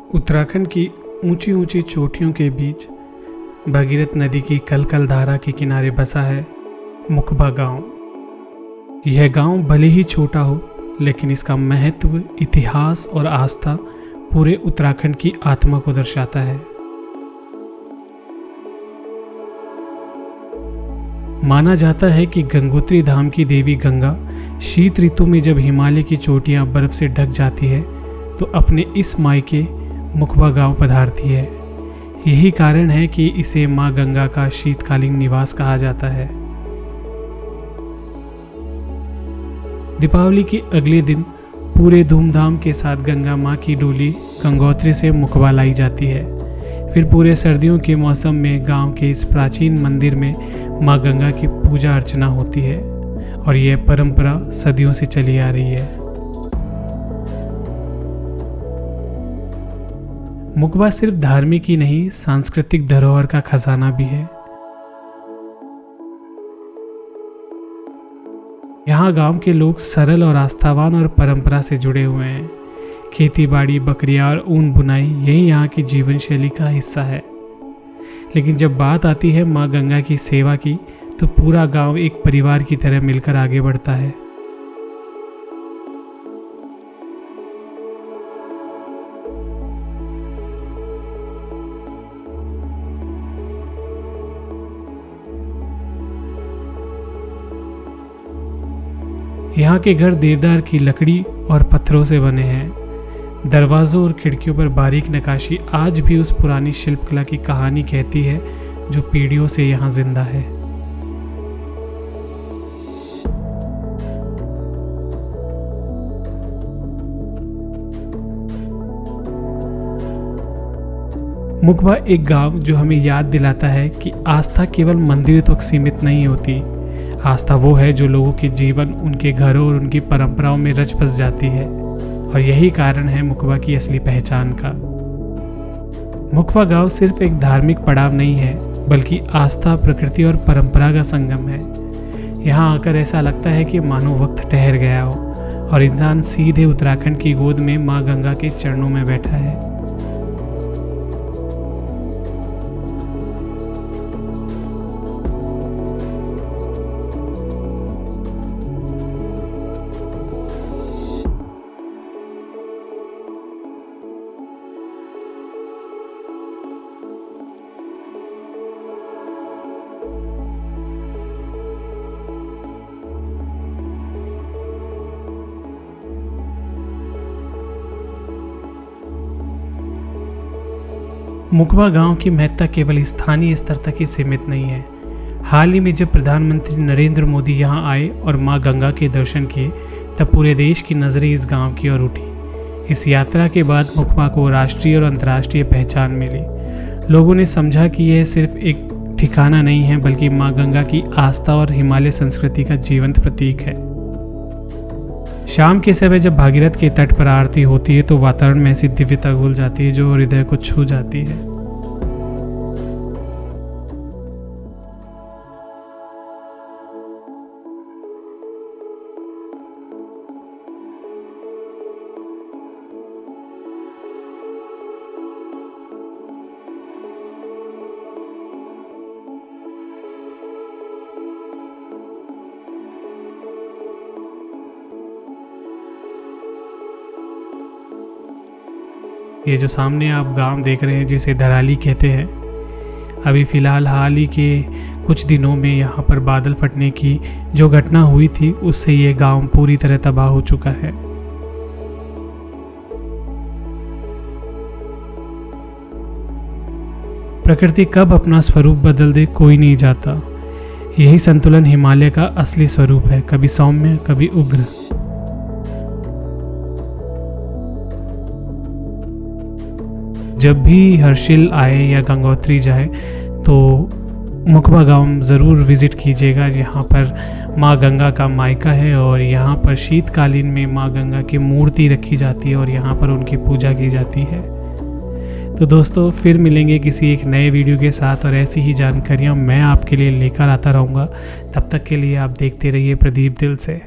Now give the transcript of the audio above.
उत्तराखंड की ऊंची ऊंची चोटियों के बीच भगीरथ नदी की कलकल धारा के किनारे बसा है मुखबा गांव। यह गांव भले ही छोटा हो, लेकिन इसका महत्व, इतिहास और आस्था पूरे उत्तराखंड की आत्मा को दर्शाता है। माना जाता है कि गंगोत्री धाम की देवी गंगा शीत ऋतु में जब हिमालय की चोटियां बर्फ से ढक जाती है तो अपने इस मायके मुखबा गांव पधारती है। यही कारण है कि इसे मां गंगा का शीतकालीन निवास कहा जाता है। दीपावली के अगले दिन पूरे धूमधाम के साथ गंगा मां की डोली गंगोत्री से मुखबा लाई जाती है। फिर पूरे सर्दियों के मौसम में गांव के इस प्राचीन मंदिर में मां गंगा की पूजा अर्चना होती है और यह परंपरा सदियों से चली आ रही है। मुखबा सिर्फ धार्मिक ही नहीं, सांस्कृतिक धरोहर का खजाना भी है। यहाँ गांव के लोग सरल और आस्थावान और परंपरा से जुड़े हुए हैं। खेती बाड़ी, बकरियां और ऊन बुनाई यही यहाँ की जीवन शैली का हिस्सा है। लेकिन जब बात आती है माँ गंगा की सेवा की, तो पूरा गांव एक परिवार की तरह मिलकर आगे बढ़ता है। यहाँ के घर देवदार की लकड़ी और पत्थरों से बने हैं। दरवाजों और खिड़कियों पर बारीक नक्काशी आज भी उस पुरानी शिल्पकला की कहानी कहती है जो पीढ़ियों से यहाँ जिंदा है। मुखबा एक गांव जो हमें याद दिलाता है कि आस्था केवल मंदिर तक सीमित नहीं होती। आस्था वो है जो लोगों के जीवन, उनके घरों और उनकी परंपराओं में रच बस जाती है, और यही कारण है मुखबा की असली पहचान का। मुखबा गांव सिर्फ एक धार्मिक पड़ाव नहीं है, बल्कि आस्था, प्रकृति और परंपरा का संगम है। यहाँ आकर ऐसा लगता है कि मानो वक्त ठहर गया हो और इंसान सीधे उत्तराखंड की गोद में माँ गंगा के चरणों में बैठा है। मुखबा गांव की महत्ता केवल स्थानीय स्तर तक ही सीमित नहीं है। हाल ही में जब प्रधानमंत्री नरेंद्र मोदी यहां आए और मां गंगा के दर्शन किए, तब पूरे देश की नज़रें इस गांव की ओर उठी। इस यात्रा के बाद मुखबा को राष्ट्रीय और अंतर्राष्ट्रीय पहचान मिली। लोगों ने समझा कि यह सिर्फ एक ठिकाना नहीं है, बल्कि मां गंगा की आस्था और हिमालय संस्कृति का जीवंत प्रतीक है। शाम के समय जब भागीरथ के तट पर आरती होती है तो वातावरण में ऐसी दिव्यता घुल जाती है जो हृदय को छू जाती है। ये जो सामने आप गांव देख रहे हैं, जिसे धराली कहते हैं, अभी फ़िलहाल हाल ही के कुछ दिनों में यहाँ पर बादल फटने की जो घटना हुई थी, उससे ये गांव पूरी तरह तबाह हो चुका है। प्रकृति कब अपना स्वरूप बदल दे कोई नहीं जाता। यही संतुलन हिमालय का असली स्वरूप है, कभी सौम्य, कभी उग्र। जब भी हर्षिल आए या गंगोत्री जाए तो मुखबा गांव ज़रूर विज़िट कीजिएगा। यहाँ पर माँ गंगा का मायका है और यहाँ पर शीतकालीन में माँ गंगा की मूर्ति रखी जाती है और यहाँ पर उनकी पूजा की जाती है। तो दोस्तों, फिर मिलेंगे किसी एक नए वीडियो के साथ और ऐसी ही जानकारियाँ मैं आपके लिए लेकर आता रहूँगा। तब तक के लिए आप देखते रहिए प्रदीप दिल से।